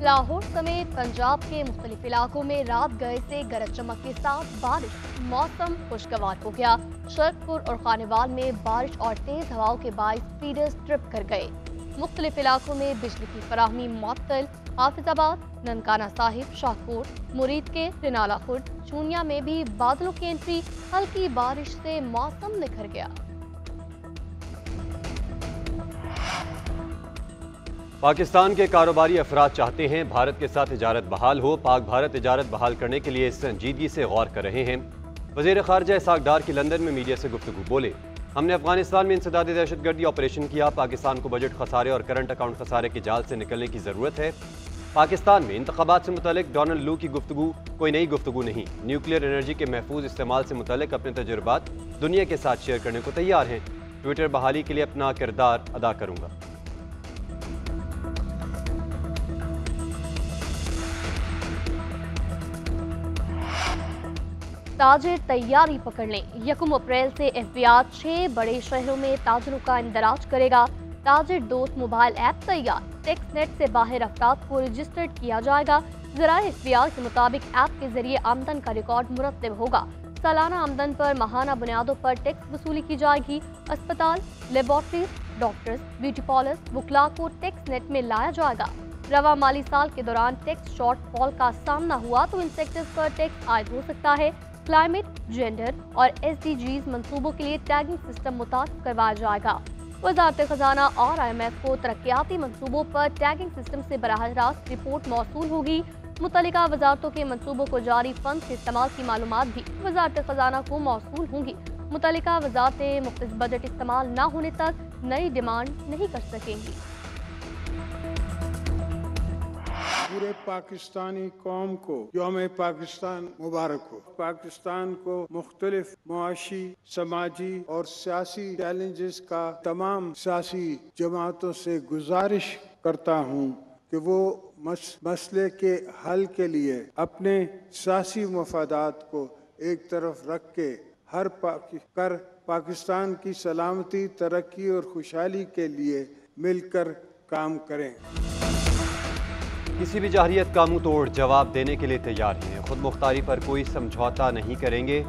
लाहौर समेत पंजाब के मुख्तलिफ इलाकों में रात गए से गरज चमक के साथ बारिश, मौसम खुशगवार हो गया। शरकपुर और खानेवाल में बारिश और तेज हवाओं के बाइस फीडर्स ट्रिप कर गए। मुख्तलिफ इलाकों में बिजली की फराहमी मुअत्तल। हाफिजाबाद, ननकाना साहिब, शाहकोट, मुरीद के रिनाला खुर्द, चूनिया में भी बादलों की एंट्री, हल्की बारिश से मौसम निखर गया। पाकिस्तान के कारोबारी अफराद चाहते हैं भारत के साथ तिजारत बहाल हो। पाक भारत तिजारत बहाल करने के लिए संजीदगी से गौर कर रहे हैं। वज़ीर ख़ारजा इसहाक डार की लंदन में मीडिया से गुफ्तगू। बोले, हमने अफगानिस्तान में इंसदादी दहशतगर्दी ऑपरेशन किया। पाकिस्तान को बजट खसारे और करंट अकाउंट खसारे के जाल से निकलने की ज़रूरत है। पाकिस्तान में इंतखाबात से मुतालिक डोनाल्ड लू की गुफ्तगू कोई नई गुफ्तगू नहीं। न्यूक्लियर एनर्जी के महफूज इस्तेमाल से मुतालिक अपने तजुर्बात दुनिया के साथ शेयर करने को तैयार हैं। ट्विटर बहाली के लिए अपना किरदार अदा करूँगा। ताजिर तैयारी पकड़ लें। 1 अप्रैल से एफबीआर 6 बड़े शहरों में ताजिरों का इंदराज करेगा। ताजिर दोस्त मोबाइल ऐप तैयार। टेक्स नेट से बाहर अफराद को रजिस्टर्ड किया जाएगा। ज़राए एफबीआर के मुताबिक ऐप के जरिए आमदन का रिकॉर्ड मुरतब होगा। सालाना आमदन पर माहाना बुनियादों पर टैक्स वसूली की जाएगी। अस्पताल, लेबॉर्ट्रीज, डॉक्टर्स, ब्यूटी पार्लर्स, वकला को टैक्स नेट में लाया जाएगा। रवा माली साल के दौरान टैक्स शॉर्टफॉल का सामना हुआ तो इन सेक्टर्स पर टैक्स आयद हो सकता है। क्लाइमेट, जेंडर और SDGs मंसूबों के लिए टैगिंग सिस्टम मुतारिफ करवाया जाएगा। वज़ारत खजाना और IMF को तरक्याती मंसूबों पर टैगिंग सिस्टम से बराह रास्त रिपोर्ट मौसूल होगी। मुतल्लिका वजारतों के मंसूबों को जारी फंड के इस्तेमाल की मालूमात भी वज़ारत खजाना को मौसूल होंगी। मुतल्लिका वजारतें मुख्तलिफ बजट इस्तेमाल न होने तक नई डिमांड नहीं कर सकेंगी। पूरे पाकिस्तानी कौम को यौम पाकिस्तान मुबारक हो। पाकिस्तान को मुख्तलिफ मुआशी, समाजी और सियासी चैलेंजेस का तमाम सियासी जमातों से गुजारिश करता हूँ कि वो मसले के हल के लिए अपने सियासी मफादात को एक तरफ रख के पाकिस्तान की सलामती, तरक्की और खुशहाली के लिए मिलकर काम करें। किसी भी जाहिरियत का मुंह तोड़ जवाब देने के लिए तैयार हैं। खुद मुख्तारी पर कोई समझौता नहीं करेंगे।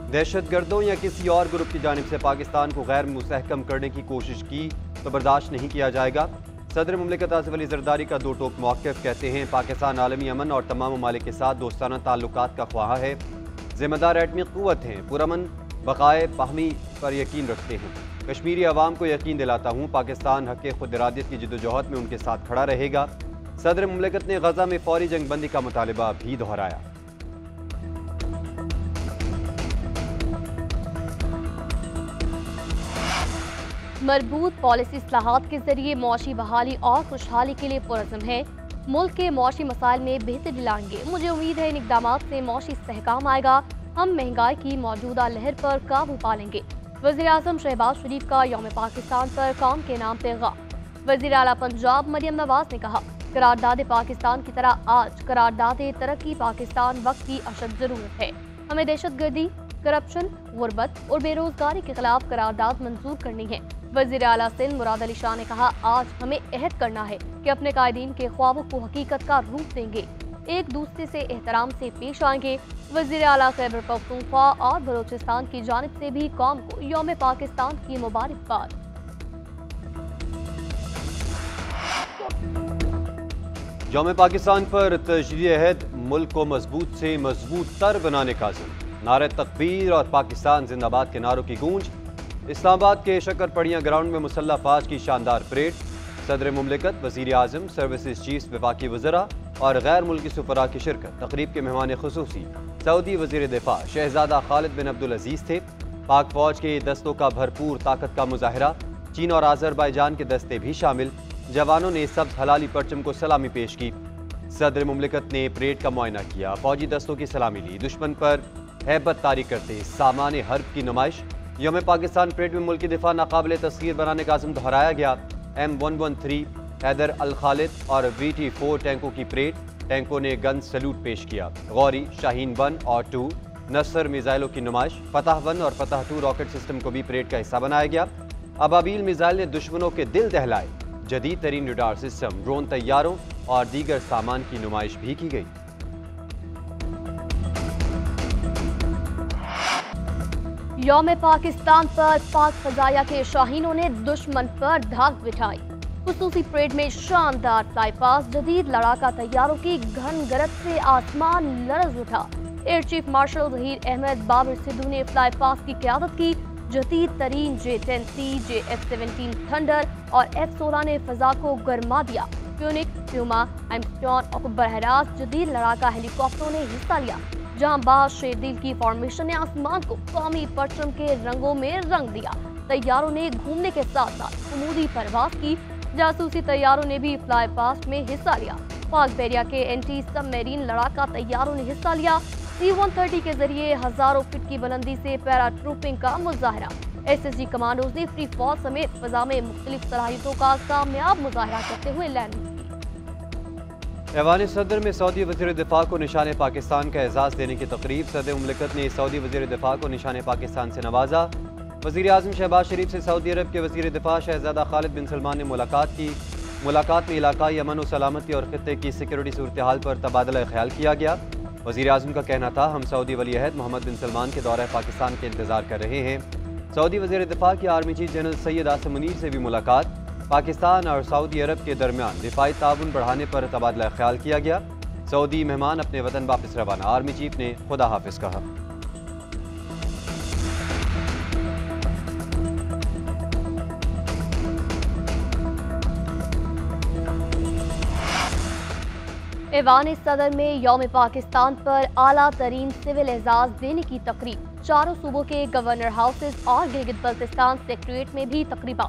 दहशतगर्दों या किसी और ग्रुप की जानिब से पाकिस्तान को गैर मुस्तहकम करने की कोशिश की तो बर्दाश्त नहीं किया जाएगा। सदर मुमलिकत आसिफ अली जरदारी का दो टोक मौक़िफ़। कहते हैं, पाकिस्तान आलमी अमन और तमाम ममालिक के साथ दोस्ताना ताल्लुकात का ख्वाह है। जिम्मेदार एटमी क़ुव्वत हैं। पुरअमन बक़ाए बाहमी पर यकीन रखते हैं। कश्मीरी अवाम को यकीन दिलाता हूँ, पाकिस्तान हक़ खुद इरादियत की जद्दोजहद में उनके साथ खड़ा रहेगा। सदर मुमलिकत ने गजा में फौरी जंगबंदी का मुतालिबा भी दोहराया। मरबूत पॉलिसी इस्लाहात के जरिए मौशी बहाली और खुशहाली के लिए पुरज़म है। मुल्क के मौशी मसाइल में बेहतरी लाएंगे। मुझे उम्मीद है इन इक़दामात से मौशी इस्तेहकाम आएगा। हम महंगाई की मौजूदा लहर पर काबू पालेंगे। वज़ीर आज़म शहबाज शरीफ का यौम पाकिस्तान पर कौम के नाम पैगाम। वज़ीर आला पंजाब मरियम नवाज ने कहा, करारदाद पाकिस्तान की तरह आज करारदाद तरक्की पाकिस्तान वक्त की अशद ज़रूरत है। हमें दहशतगर्दी, करप्शन, गुर्बत और बेरोजगारी के खिलाफ करारदाद मंजूर करनी है। वज़ीर आला सिंध मुराद अली शाह ने कहा, आज हमें अहद करना है कि अपने कायदीन के ख्वाबों को हकीकत का रूप देंगे, एक दूसरे से एहतराम से पेश आएंगे। वज़ीर आला खैबर पख्तूनख्वा और बलोचिस्तान की जानिब से भी कौम को यौम पाकिस्तान की मुबारकबाद। यौम पाकिस्तान पर तजदीद अहद, मुल्क को मजबूत से मजबूत तर बनाने का अज़्म। नारे तकबीर और पाकिस्तान जिंदाबाद के नारों की गूंज। इस्लामाबाद के शक्करपड़ियाँ ग्राउंड में मुसल्लह फाज की शानदार परेड। सदर मुमलिकत, वज़ीर आज़म, सर्विसेज चीफ, वफाकी वज़रा और गैर मुल्की सुफरा की शिरकत। तकरीब के मेहमान खुसूसी सऊदी वज़ीर दिफा शहजादा खालिद बिन अब्दुल अजीज़ थे। पाक फौज के दस्तों का भरपूर ताकत का मुजाहरा। चीन और आज़रबाईजान के दस्ते भी शामिल। जवानों ने सब्ज़ हलाली परचम को सलामी पेश की। सदर मुमलिकत ने परेड का मुआयना किया। फौजी दस्तों की सलामी ली। दुश्मन पर हैबत तारी करते सामान हर्ब की नुमाइश। यौम पाकिस्तान परेड में मुल्क की दिफा नाकाबिले तस्खीर बनाने का अज़्म दोहराया गया। M113 हैदर अल खालिद और VT4 टैंकों की परेड। टैंकों ने गन सैल्यूट पेश किया। गौरी, शाहीन 1 और 2, नसर मिसाइलों की नुमाइश। फतह 1 और फतह 2 रॉकेट सिस्टम को भी परेड का हिस्सा बनाया गया। अबाबील मिसाइल ने दुश्मनों के दिल दहलाए। जदीद तरीन रडार सिस्टम, ड्रोन तैयारों और दीगर सामान की नुमाइश भी की गई। यौम पाकिस्तान पर पाक फजाया के शाहीनों ने दुश्मन पर धाक बिठाई। खुसूसी परेड में शानदार फ्लाई पास, जदीद लड़ाका तैयारों की घन गरज से आसमान लरज उठा। Air chief marshal Zaheer Ahmed Babar Sidhu ने फ्लाई पास की क़यादत की। जदीद तरीन J-10C, J-F-17 थंडर और F-16 ने फजा को गरमा दिया। फ्यूनिक, प्यूमा, एमस्टॉन और बरहरास जदीद लड़ाका हेलीकॉप्टरों ने हिस्सा लिया, जहां बाज शेरदिल की फॉर्मेशन ने आसमान को कौमी परचम के रंगों में रंग दिया। तैयारों ने घूमने के साथ साथ उमूदी परवाज की। जासूसी तैयारों ने भी फ्लाई पास्ट में हिस्सा लिया। पाक बैरिया के एंटी सबमरीन लड़ाका तैयारों ने हिस्सा लिया। C-130 के जरिए हजारों फीट की बुलंदी से पैरा ट्रूपिंग का मुजाहरा। SSG कमांडोज ने फ्री फॉल समेत फजा में मुख्तलिफ सलाहियतों का कामयाब मुजाहरा करते हुए लैंडिंग की। ऐवान सदर में सऊदी वज़ीर दिफा को निशान पाकिस्तान का एजाज़ देने की तकरीब। सदर मुमलिकत ने सऊदी वज़ीर दिफा को निशान पाकिस्तान से नवाजा। वज़ीर आज़म शहबाज शरीफ से सऊदी अरब के वज़ीर दिफा शहजादा खालिद बिन सलमान ने मुलाकात की। मुलाकात में इलाकाई अमन और सलामती और खित्ते की सिक्योरिटी सूरत हाल पर तबादला ख्याल किया गया। वज़ीर आज़म का कहना था, हम सऊदी वली अहद मोहम्मद बिन सलमान के दौरे पाकिस्तान के इंतज़ार कर रहे हैं। सऊदी वज़ीर दिफा की army chief general Syed Asim Munir से भी मुलाकात। पाकिस्तान और सऊदी अरब के दरमियान दिफाई ताउन बढ़ाने पर तबादला ख्याल किया गया। सऊदी मेहमान अपने वतन वापस रवाना, आर्मी चीफ ने खुदा हाफिज कहा। ऐवान सदर में यौम पाकिस्तान पर आला तरीन सिविल एजाज देने की तकरीब। चारों सूबों के गवर्नर हाउसेज और गिलगित बल्तिस्तान सेक्रेटरीट में भी तकरीबा।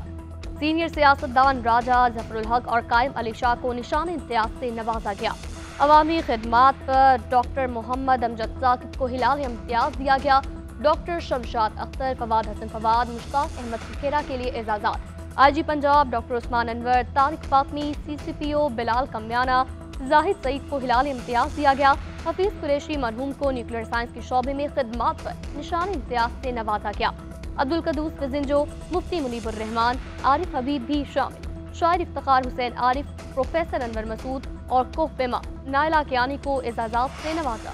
सीनियर सियासतदान राजा जफरुल हक और कायम अली शाह को निशान इम्तियाज से नवाजा गया। अवामी खिदमात पर डॉक्टर मोहम्मद अमजद साकिब को हिलाल इम्तियाज दिया गया। डॉक्टर शमशाद अख्तर, फवाद हसन फवाद, मुश्ताक अहमद फकीरा के लिए एजाज़ात। IG Punjab doctor Usman Anwar, Tariq Fatmi, CCPO Bilal Kamyana, Zahid Saeed को हिलाल इम्तियाज दिया गया। हफीज कुरैशी मरहूम को न्यूक्लियर साइंस के शोबे में खिदमात पर निशान इम्तियाज से नवाजा गया। अब्दुल कदूस फिजिंजो, मुफ्ती मुनीबुर रहमान, आरिफ हबीब भी शामिल। शायर इफ्तिखार हुसैन आरिफ, प्रोफेसर अनवर मसूद और कोहपेमा नायला कियानी को एजाज़ात से नवाजा।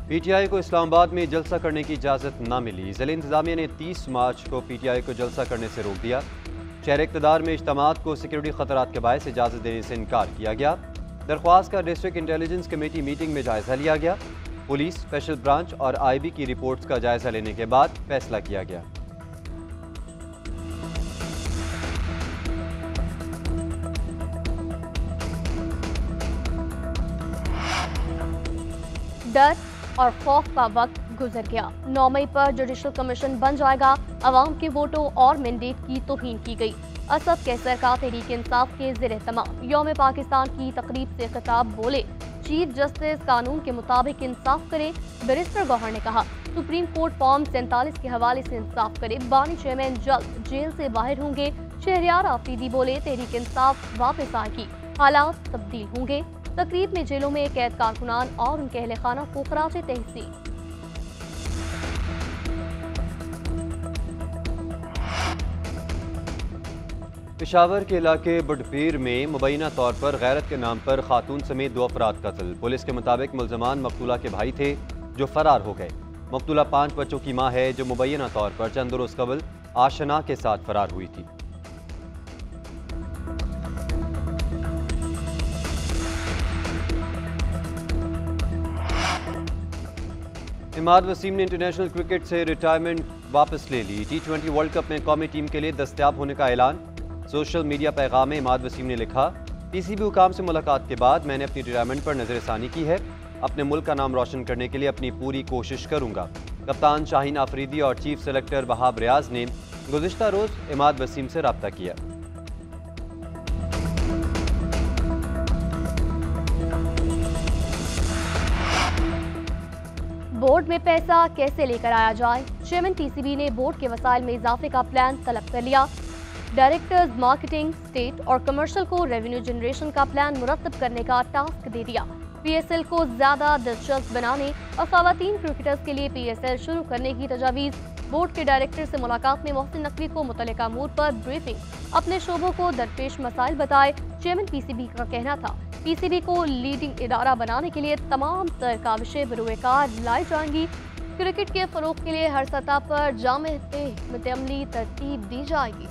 PTI को इस्लामाबाद में जलसा करने की इजाज़त न मिली। ज़िला इंतज़ामिया ने 30 मार्च को PTI को जलसा करने से रोक दिया। शहर इक़्तिदार में इज्तिमात को सिक्योरिटी खतरात के बायस इजाज़त देने से इनकार किया गया। दरख्वास्त का डिस्ट्रिक्ट इंटेलिजेंस कमेटी मीटिंग में जायज़ा लिया गया। पुलिस, स्पेशल ब्रांच और IB की रिपोर्ट्स का जायजा लेने के बाद फैसला किया गया। डर और खौफ का वक्त गुजर गया। 9 मई पर जुडिशल कमीशन बन जाएगा। अवाम के वोटों और मैंडेट की तौहीन की गई। असद कैसर का तहरीक इंसाफ के ज़ेर तमाम यौम पाकिस्तान की तकरीब से खिताब बोले, चीफ जस्टिस कानून के मुताबिक इंसाफ करे। बैरिस्टर गौहर ने कहा, सुप्रीम कोर्ट फॉर्म 47 के हवाले से इंसाफ करे। बानी चेयरमैन जल्द जेल से बाहर होंगे। शहरियार आफरीदी बोले, तहरीक इंसाफ वापस आएगी, हालात तब्दील होंगे। तकरीब में जेलों में कैद कारकुनान और उनके अहले खाना को खराज तहसीन। पेशावर के इलाके बुडपीर में मुबैना तौर पर गैरत के नाम पर खातून समेत 2 अफराद कत्ल। पुलिस के मुताबिक मुल्जमान मकतूला के भाई थे जो फरार हो गए। मकतूला 5 बच्चों की मां है जो मुबैना तौर पर चंद रोज कबल आशना के साथ फरार हुई थी। इमाद वसीम ने इंटरनेशनल क्रिकेट से रिटायरमेंट वापस ले ली। T20 वर्ल्ड कप में कौमी टीम के लिए दस्तयाब होने का ऐलान। सोशल मीडिया पैगाम में इमाद वसीम ने लिखा, PCB हुकाम से मुलाकात के बाद मैंने अपनी रिटायरमेंट पर नजरसानी की है। अपने मुल्क का नाम रोशन करने के लिए अपनी पूरी कोशिश करूंगा। कप्तान शाहीन आफरीदी और चीफ सेलेक्टर वहाब रियाज ने गुज़िश्ता रोज इमाद वसीम से रब्ता किया। बोर्ड में पैसा कैसे लेकर आया जाए, चेयरमैन TCB ने बोर्ड के वसाइल में इजाफे का प्लान तलब कर लिया। डायरेक्टर्स मार्केटिंग, स्टेट और कमर्शियल को रेवेन्यू जनरेशन का प्लान मुरतब करने का टास्क दे दिया। PSL को ज्यादा दिलचस्प बनाने और खवातीन क्रिकेटर्स के लिए PSL शुरू करने की तजावीज़। बोर्ड के डायरेक्टर से मुलाकात में मोहसिन नकवी को मुतल्लिका अमूर पर ब्रीफिंग, अपने शोबों को दरपेश मसाइल बताए। चेयरमैन PCB का कहना था PCB को लीडिंग इदारा बनाने के लिए तमाम तर काविशें बरूएकार लाई जाएंगी। क्रिकेट के फरोग के लिए हर सतह पर जामे हिकमत अमली तरतीब दी जाएगी।